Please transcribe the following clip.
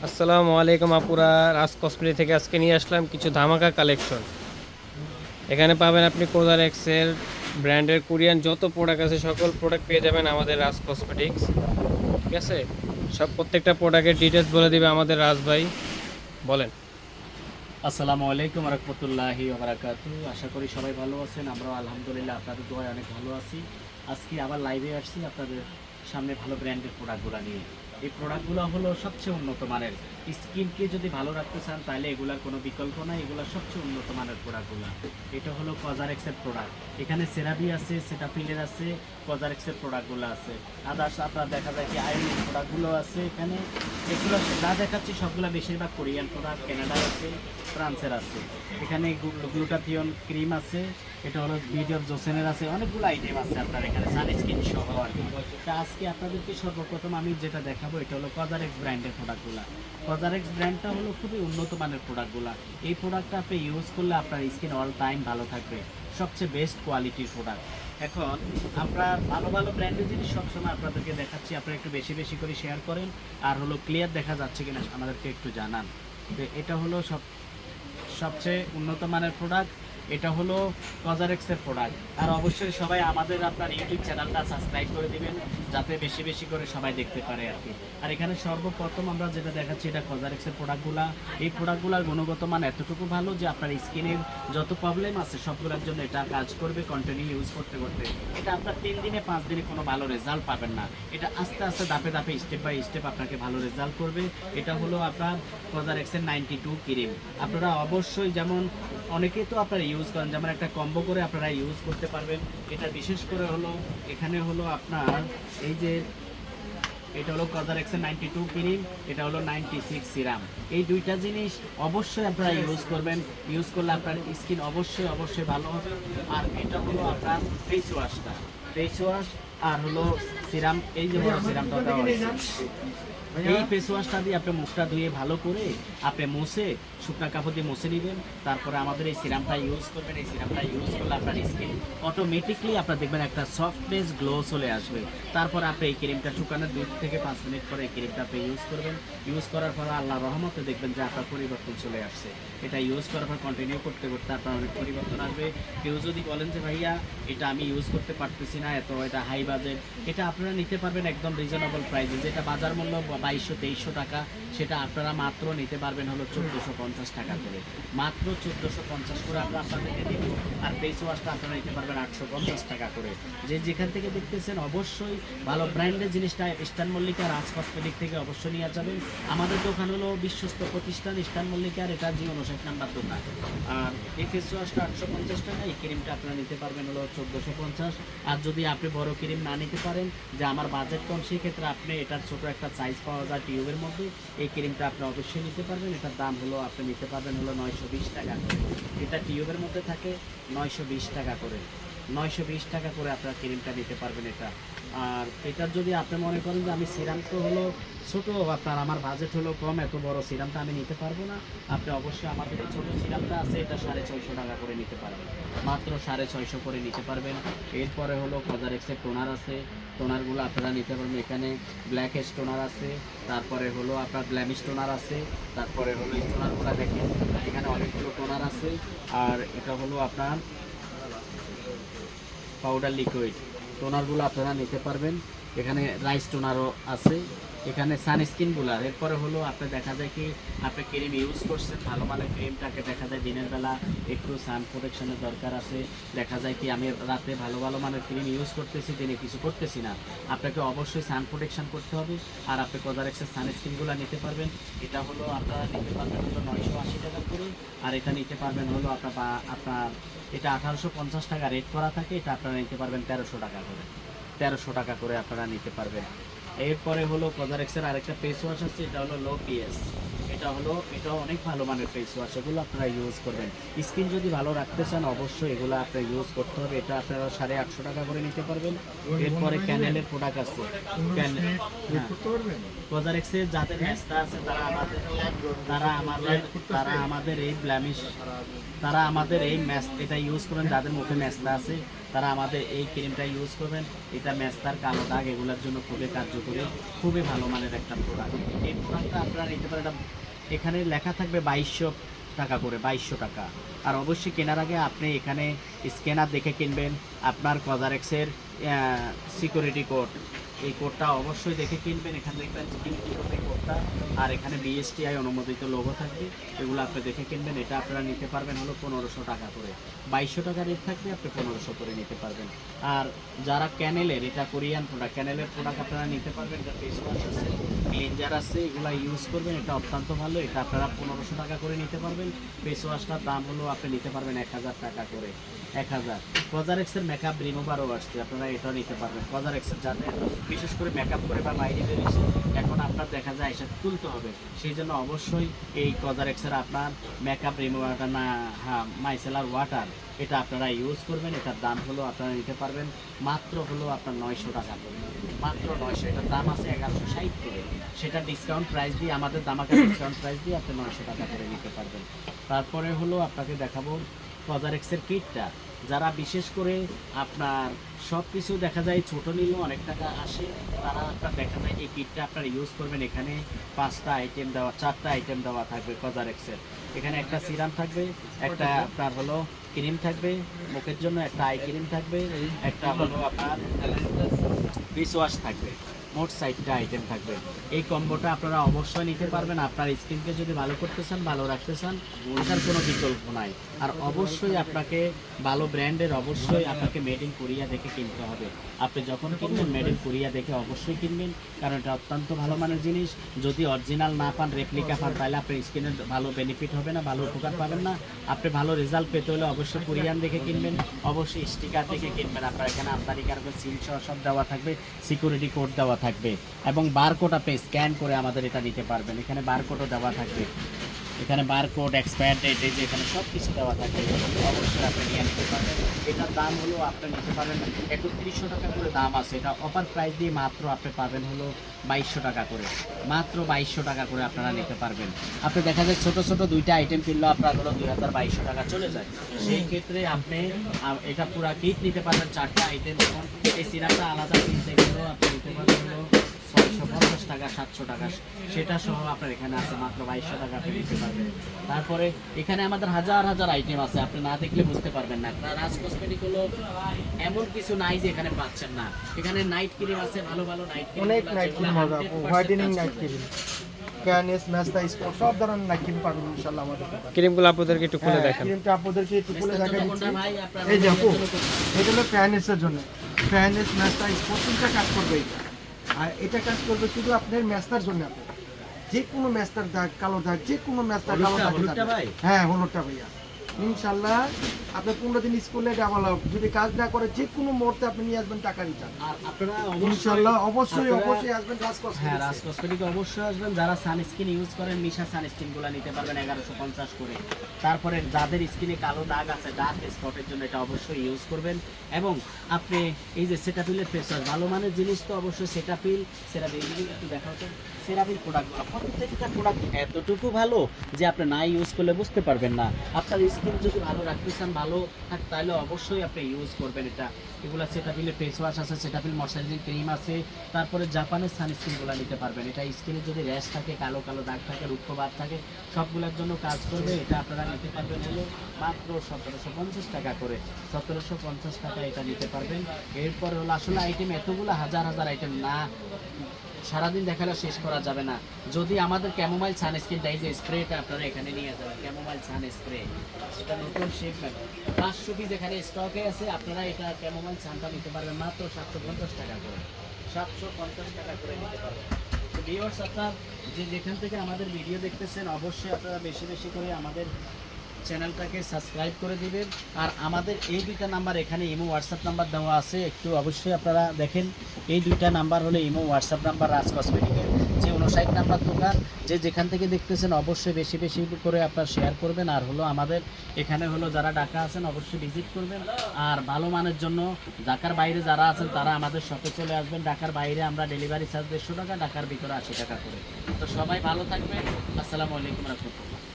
আসসালামু আলাইকুম আপুরা, রাজ কসমেটিক থেকে আজকে নিয়ে আসলাম কিছু ধামাকা কালেকশন। এখানে পাবেন আপনি কোদার এক্সেল ব্র্যান্ডের কোরিয়ান যত প্রোডাক্ট আছে সকল প্রোডাক্ট পেয়ে যাবেন আমাদের রাজ কসমেটিক্স। ঠিক আছে, সব প্রত্যেকটা প্রোডাক্টের ডিটেলস বলে দিবে আমাদের রাজ ভাই। বলেন। আসসালামু আলাইকুম রহমতুল্লাহি ওবারাকাতু। আশা করি সবাই ভালো আছেন। আমরাও আলহামদুলিল্লাহ আপনাদের দোয়ায় অনেক ভালো আছি। আজকে আবার লাইভে আসছি আপনাদের সামনে ভালো ব্র্যান্ডের প্রোডাক্টগুলো নিয়ে। এই প্রোডাক্টগুলো হলো সবচেয়ে উন্নত মানের। স্কিনকে যদি ভালো রাখতে চান তাহলে এগুলার কোনো বিকল্প নাই, এগুলো সবচেয়ে উন্নত মানের প্রোডাক্টগুলো। এটা হলো কজারেক্সের প্রোডাক্ট। এখানে সেরাভি আছে, সেটাফিলের আছে, কজারেক্সের প্রোডাক্টগুলো আছে। আদার্স আপনার দেখা যায় কি আয়রনের প্রোডাক্টগুলো আছে এখানে। এগুলো যা দেখাচ্ছি সবগুলো বেশিরভাগ কোরিয়ান প্রোডাক্ট, কানাডার আছে, ফ্রান্সের আছে। এখানে গ্লুটাথিয়ন ক্রিম আছে, এটা হলো বিউটি অফ জোসেনের আছে, অনেকগুলো আইটেম আছে আপনার এখানে সানস্ক্রিন সহ আর কি। তা আজকে আপনাদেরকে সর্বপ্রথম আমি যেটা দেখাবো এটা হলো কজারেক্স ব্র্যান্ডের প্রোডাক্টগুলো। কজারেক্স ব্র্যান্ডটা হলো খুবই উন্নত মানের প্রোডাক্টগুলো। এই প্রোডাক্টটা আপনি ইউজ করলে আপনার স্কিন অল টাইম ভালো থাকবে, সবচেয়ে বেস্ট কোয়ালিটির প্রোডাক্ট। এখন আমরা ভালো ভালো ব্র্যান্ডের জিনিস সবসময় আপনাদেরকে দেখাচ্ছি, আপনারা একটু বেশি বেশি করে শেয়ার করেন। আর হলো ক্লিয়ার দেখা যাচ্ছে কিনা আমাদেরকে একটু জানান। তো এটা হলো সবচেয়ে উন্নত মানের প্রোডাক্ট। এটা হলো কজারেক্সের প্রোডাক্ট। আর অবশ্যই সবাই আমাদের আপনার ইউটিউব চ্যানেলটা সাবস্ক্রাইব করে দিবেন যাতে বেশি বেশি করে সবাই দেখতে পারে আর কি। আর এখানে সর্বপ্রথম আমরা যেটা দেখাচ্ছি এটা কজারেক্সের প্রোডাক্টগুলা। এই প্রোডাক্টগুলোর গুণগত মান এতটুকু ভালো যে আপনার স্কিনের যত প্রবলেম আছে সবগুলোর জন্য এটা কাজ করবে কন্টিনিউ ইউজ করতে করতে। এটা আপনার 3 দিনে 5 দিনে কোনো ভালো রেজাল্ট পাবেন না। এটা আস্তে আস্তে ধাপে ধাপে স্টেপ বাই স্টেপ আপনাকে ভালো রেজাল্ট করবে। এটা হলো আপনার কজারেক্সের 92 ক্রিম। আপনারা অবশ্যই যেমন অনেকেই তো আপনারা ইউজ করেন, যেমন একটা কম্বো করে আপনারা ইউজ করতে পারবেন। এটা বিশেষ করে হলো এখানে হলো আপনার এই যে এটা হলো কজারেক্সের 92 ক্রিম, এটা হলো 96 সিরাম। এই দুইটা জিনিস অবশ্যই আপনারা ইউজ করবেন। ইউজ করলে আপনার স্কিন অবশ্যই অবশ্যই ভালো হবে। আর এটা হলো আপনার ফেস ওয়াশটা, ফেস ওয়াশ আর হলো সিরাম, এই যে বড় সিরামটা দেওয়া হয়েছে। এই ফেস ওয়াশটা দিয়ে আপনি মুখটা ধুয়ে ভালো করে আপনি মুছে শুকনা কাপড় দিয়ে মুছে নেবেন। তারপরে আমাদের এই সিরামটা ইউজ করবেন। এই সিরামটা ইউজ করলে আপনার স্কিন অটোমেটিকলি আপনার দেখবেন একটা সফটনেস গ্লো চলে আসবে। তারপর আপনি এই ক্রিমটা শুকানোর 2 থেকে 5 মিনিট পরে এই ক্রিমটা আপনি ইউজ করবেন। ইউজ করার পর আল্লাহ রহমতে দেখবেন যে আপনার পরিবর্তন চলে আসছে। এটা ইউজ করার পর কন্টিনিউ করতে করতে আপনার অনেক পরিবর্তন আসবে। কেউ যদি বলেন যে ভাইয়া এটা আমি ইউজ করতে পারতেছি না, এটা হাই বাজেট, এটা আপনারা নিতে পারবেন একদম রিজনেবল প্রাইসে। যেটা বাজার মূল্য 2200-2300 টাকা, সেটা আপনারা মাত্র নিতে পারবেন হলো 1450 টাকা করে। মাত্র 1450 করে আমরা আপনাদেরকে দিব। আর ফেস ওয়াশটা আপনারা নিতে পারবেন 850 টাকা করে। যে যেখান থেকে দেখতেছেন অবশ্যই ভালো ব্র্যান্ডের জিনিসটা ইস্টার্ন মল্লিকা রাজ কসমেটিক থেকে অবশ্যই নিয়ে যাবেন। আমাদের দোকান হলো বিশ্বস্ত প্রতিষ্ঠান ইস্টার্ন মল্লিকার, এটা জি 59 নাম্বার দোকান। আর এই ফেস ওয়াশটা 850 টাকা, এই ক্রিমটা আপনারা নিতে পারবেন হলো 1450। আর যদি আপনি বড় ক্রিম না নিতে পারেন, যে আমার বাজেট কম, সেই ক্ষেত্রে আপনি এটার ছোট একটা সাইজ পাওয়া যায় টিউবের মধ্যে, এই ক্রিমটা আপনি অবশ্যই নিতে পারবেন। এটার দাম হলো আপনি নিতে পারবেন হলো 920 টাকা করে। এটা টিউবের মধ্যে থাকে 920 টাকা করে। 920 টাকা করে আপনার ক্রিমটা নিতে পারবেন এটা। আর এটার যদি আপনি মনে করেন যে আমি সিরাম তো হলো ছোটো, আপনার আমার বাজেট হলো কম, এত বড় সিরামটা আমি নিতে পারবো না, আপনি অবশ্যই আমাদের এই ছোটো সিরামটা আছে, এটা 650 টাকা করে নিতে পারবেন। মাত্র 650 করে নিতে পারবেন। এরপরে হলো কজারেক্সের টোনার আছে, টোনারগুলো আপনারা নিতে পারবেন। এখানে ব্ল্যাক হেডস টোনার আছে, তারপরে হলো আপনার ব্ল্যামিশ টোনার আছে, তারপরে হলো এই টোনারগুলো দেখেন এখানে অনেকগুলো টোনার আছে। আর এটা হলো আপনার পাউডার লিকুইড টোনারগুলো আপনারা নিতে পারবেন। এখানে রাইস টোনারও আছে, এখানে সানস্ক্রিনগুলো। এরপরে হলো আপনি দেখা যায় কি আপনি ক্রিম ইউজ করছেন ভালো মানের ক্রিমটাকে, দেখা যায় দিনের বেলা একটু সান প্রোটেকশনের দরকার আছে। দেখা যায় কি আমি রাতে ভালো ভালো মানের ক্রিম ইউজ করতেছি, দিনে কিছু করতেছি না, আপনাকে অবশ্যই সান প্রোটেকশন করতে হবে। আর আপনি কজারেক্সের সানস্ক্রিনগুলো নিতে পারবেন। এটা হলো আপনারা নিতে পারবেন হলো 980 টাকা করে। আর এটা নিতে পারবেন হলো আপনার এটা 1850 টাকা রেট করা থাকে, এটা আপনারা নিতে পারবেন 1300 টাকা করে। 1300 টাকা করে আপনারা নিতে পারবেন। এরপরে হলো কজারেক্সের আরেকটা ফেস ওয়াশ আছে, এটা হলো লো পিএস। এটাও অনেক ভালো মানের ফেস ওয়াশ, এগুলো আপনারা ইউজ করবেন। স্কিন যদি ভালো রাখতে চান অবশ্যই এগুলো আপনার ইউজ করতে হবে। এটা আপনারা 850 টাকা করে নিতে পারবেন। এরপরে ক্যানেলের প্রোডাক্ট আছে, কজারেক্সের যাদের মেস্তা আছে তারা আমাদের এই ব্ল্যামিশ, তারা আমাদের এই ম্যাস এটা ইউজ করেন। যাদের মুখে মেস্তা আছে তারা আমাদের এই ক্রিমটা ইউজ করবেন। এটা মেস্তার, কালো দাগ এগুলোর জন্য খুবই কার্যকরী, খুবই ভালো মানের একটা প্রোডাক্ট। এই প্রোডাক্টটা আপনারা নিতে পারেন। এখানে লেখা থাকবে 2200 টাকা করে, 2200 টাকা। আর অবশ্যই কেনার আগে আপনি এখানে স্ক্যানার দেখে কিনবেন। আপনার কজারেক্সের সিকিউরিটি কোড, এই কোডটা অবশ্যই দেখে কিনবেন। এখানে দেখবেন এই কোডটা, আর এখানে বিএসটিআই অনুমোদিত লোগো থাকবে, এগুলো আপনি দেখে কিনবেন। এটা আপনারা নিতে পারবেন হলো 1500 টাকা করে। 2200 টাকা রেট থাকবে, আপনি 1500 করে নিতে পারবেন। আর যারা ক্যানেলের, এটা কোরিয়ান প্রোডাক্ট, ক্যানেলের প্রোডাক্ট আপনারা নিতে পারবেন। এটা ফেস ওয়াশ আছে, ক্লিনজার আছে, এগুলো ইউজ করবেন। এটা অত্যন্ত ভালো, এটা আপনারা 1500 টাকা করে নিতে পারবেন। ফেস ওয়াশটার দাম হলো আপনি নিতে পারবেন 1000 টাকা করে, 1000। কজারেক্সের মেকআপ রিমুভারও আসছে, আপনারা এটাও নিতে পারবেন। কজারেক্সের যাদের বিশেষ করে মেকআপ করে বা বাইরে বেরিয়েছে, এখন আপনার দেখা যায় এসে তুলতে হবে, সেই জন্য অবশ্যই এই কজারেক্সের আপনার মেকআপ রিমুভারটা না, হ্যাঁ, মাইসেলার ওয়াটার, এটা আপনারা ইউজ করবেন। এটার দাম হলো আপনারা নিতে পারবেন মাত্র হলো আপনার 900 টাকা করে, মাত্র 900। এটার দাম আছে 1160 করে, সেটা ডিসকাউন্ট প্রাইস দিয়ে, আমাদের দামাকা ডিসকাউন্ট প্রাইস দিয়ে আপনি 900 টাকা করে নিতে পারবেন। তারপরে হলো আপনাকে দেখাবো কজারেক্সের কিটটা। যারা বিশেষ করে আপনার সব কিছু দেখা যায় ছোটো নিলেও অনেক টাকা আসে, তারা আপনার দেখা যায় এই কিটটা আপনার ইউজ করবেন। এখানে 5টা আইটেম দেওয়া, 4টা আইটেম দেওয়া থাকবে কজারেক্সের। এখানে একটা সিরাম থাকবে, একটা আপনার হলো ক্রিম থাকবে মুখের জন্য, একটা আই ক্রিম থাকবে, একটা হলো আপনার ফেস ওয়াশ থাকবে, মোট 4টা আইটেম থাকবে। এই কম্বোটা আপনারা অবশ্যই নিতে পারবেন। আপনার স্কিনকে যদি ভালো করতে চান, ভালো রাখতে চান, এটার কোনো বিকল্প নাই। আর অবশ্যই আপনাকে ভালো ব্র্যান্ডের, অবশ্যই আপনাকে মেড ইন কোরিয়া দেখে কিনতে হবে। আপনি যখন কিনবেন মেড ইন কোরিয়া দেখে অবশ্যই কিনবেন, কারণ এটা অত্যন্ত ভালো মানের জিনিস। যদি অরিজিনাল না পান, রেপ্লিকা পান, তাহলে আপনার স্কিনের ভালো বেনিফিট হবে না, ভালো উপকার পাবেন না। আপনি ভালো রেজাল্ট পেতে হলে অবশ্যই কোরিয়ান দেখে কিনবেন, অবশ্যই স্টিকার দেখে কিনবেন। আপনার এখানে আমদানি কারকের সিল সব দেওয়া থাকবে, সিকিউরিটি কোড দেওয়া থাকবে, এবং বারকোড আপনি স্ক্যান করে আমাদের এটা নিতে পারবেন। এখানে বারকোডও দেওয়া থাকবে, এখানে বারকোড, এক্সপায়ার ডেট, এই যে এখানে সব কিছু দেওয়া থাকবে, অবশ্যই আপনি নিয়ে নিতে পারবেন। এটার দাম হলো আপনি নিতে পারবেন 3100 টাকা করে দাম আছে। এটা অফার প্রাইস দিয়ে মাত্র আপনি পাবেন হলো 2200 টাকা করে, মাত্র 2200 টাকা করে আপনারা নিতে পারবেন। আপনি দেখা যায় ছোটো ছোটো 2টা আইটেম কিনলেও আপনার হলো 2200 টাকা চলে যায়। সেই ক্ষেত্রে আপনি এটা পুরা কিট নিতে পারবেন, 4টা আইটেম, এবং এই সিরাপটা আলাদা কিনতে গেলেও আপনি নিতে পারবেন হলো 650 টাকা, 700 টাকা, সেটা সহ আপনার এখানে আছে মাত্র 2200 টাকা আপনি নিতে পারবেন। তারপরে এখানে আমাদের হাজার হাজার আইটেম আছে, আপনি না দেখলে বুঝতে পারবেন না। রাজ কসমেটিক হলো এমন কিছু নাই যে এখানে পাচ্ছেন না। এখানে নাইট ক্রিম আছে, ভালো ভালো নাইট ক্রিম, অনেক নাইট ক্রিম হবে, হোয়াইটেনিং নাইট ক্রিম, ক্যানেস, মেস্তা, স্পট, সব ধরনের নাইট ক্রিম পাবেন ইনশাআল্লাহ আমাদের দোকানে। ক্রিমগুলো আপনাদেরকে একটু খুলে দেখেন। ক্রিমটা আপনাদেরকে একটু খুলে দেখাই দিচ্ছি। ভাই আপনার এই যে আপু, এটা হলো ফ্যানেসের জন্য। ফ্যানেস, মেস্তা, স্পট তিনটা কাজ করবে এটা। আর এটা কাজ করবে শুধু আপনার মেস্তার জন্য। আপনি যে কোনো মেস্তার দাগ, কালো দাগ, যে কোনো মেস্তার কালো দাগ, হলুদটা ভাই? হ্যাঁ, হলুদটা ভাইয়া ইনশাআল্লাহ আপনি 15 দিন স্কুলে ডাবল হবে। যদি কাজ না করে যে কোনো মুহূর্তে আপনি নিয়ে আসবেন, টাকা রিটার্ন। আর আপনারা ইনশাআল্লাহ অবশ্যই আপনারা- অবশ্যই আসবেন রাজ হ্যাঁ, রাজ কসমেটিক্সে। কসমেটিকে অবশ্যই আসবেন। যারা সানস্ক্রিন ইউজ করেন, মিশা সানস্ক্রিনগুলো নিতে পারবেন 1150 করে। তারপরে যাদের স্কিনে কালো দাগ আছে, ডার্ক স্পটের জন্য এটা অবশ্যই ইউজ করবেন। এবং আপনি এই যে সেটাফিলের ফেস ওয়াশ, ভালো মানের জিনিস তো অবশ্যই সেটাফিল, সেরাফিল একটু দেখাও তো। সেরাফিল প্রোডাক্টগুলো প্রত্যেকটা প্রোডাক্ট এতটুকু ভালো যে আপনি না ইউজ করলে বুঝতে পারবেন না। আপনার স্কিন যদি ভালো রাখতে চান, ভালো থাকে, তাহলে অবশ্যই আপনি ইউজ করবেন এটা। এগুলো সেটাফিলের ফেস ওয়াশ আছে, সেটাফিল ময়শ্চারাইজিং ক্রিম আছে, তারপরে জাপানের সানস্ক্রিনগুলো নিতে পারবেন। এটা স্কিনে যদি র্যাশ থাকে, কালো কালো দাগ থাকে, রুক্ষভাব থাকে, সবগুলোর জন্য কাজ করবে। এটা আপনারা নিতে পারবেন হলো মাত্র 1750 টাকা করে, 1750 টাকা এটা নিতে পারবেন। এরপর হলো আসলে আইটেম এতগুলো, হাজার হাজার আইটেম না, সারাদিন দেখালে শেষ করা যাবে না। যদি আমাদের ক্যামোমাইল সানস্ক্রিন এই যে স্প্রেটা আপনারা এখানে নিয়ে যাবেন, ক্যামোমাইল সান স্প্রে, সেটা নতুন শেপ 500 পিস এখানে স্টকে আছে। আপনারা এটা ক্যামোমাইল সানটা নিতে পারবেন মাত্র 750 টাকা করে, 750 টাকা করে নিতে পারবেন। তো ভিউয়ার্স, আপনারা যে যেখান থেকে আমাদের ভিডিও দেখতেছেন, অবশ্যই আপনারা বেশি বেশি করে আমাদের চ্যানেলটাকে সাবস্ক্রাইব করে দিবেন। আর আমাদের এই দুইটা নাম্বার, এখানে ইমো হোয়াটসঅ্যাপ নাম্বার দেওয়া আছে, একটু অবশ্যই আপনারা দেখেন। এই দুইটা নাম্বার হলো ইমো হোয়াটসঅ্যাপ নাম্বার রাজ কসমেটিকের, যে 59 নাম্বার দোকান। যে যেখান থেকে দেখতেছেন অবশ্যই বেশি বেশি করে আপনারা শেয়ার করবেন। আর হলো আমাদের এখানে হলো যারা ঢাকা আছেন অবশ্যই ভিজিট করবেন। আর ভালো মানের জন্য ঢাকার বাইরে যারা আছেন তারা আমাদের শপে চলে আসবেন। ঢাকার বাইরে আমরা ডেলিভারি চার্জ 150 টাকা, ঢাকার ভিতরে 80 টাকা করে। তো সবাই ভালো থাকবেন। আসসালামু আলাইকুম রাহমাতুল্লাহ।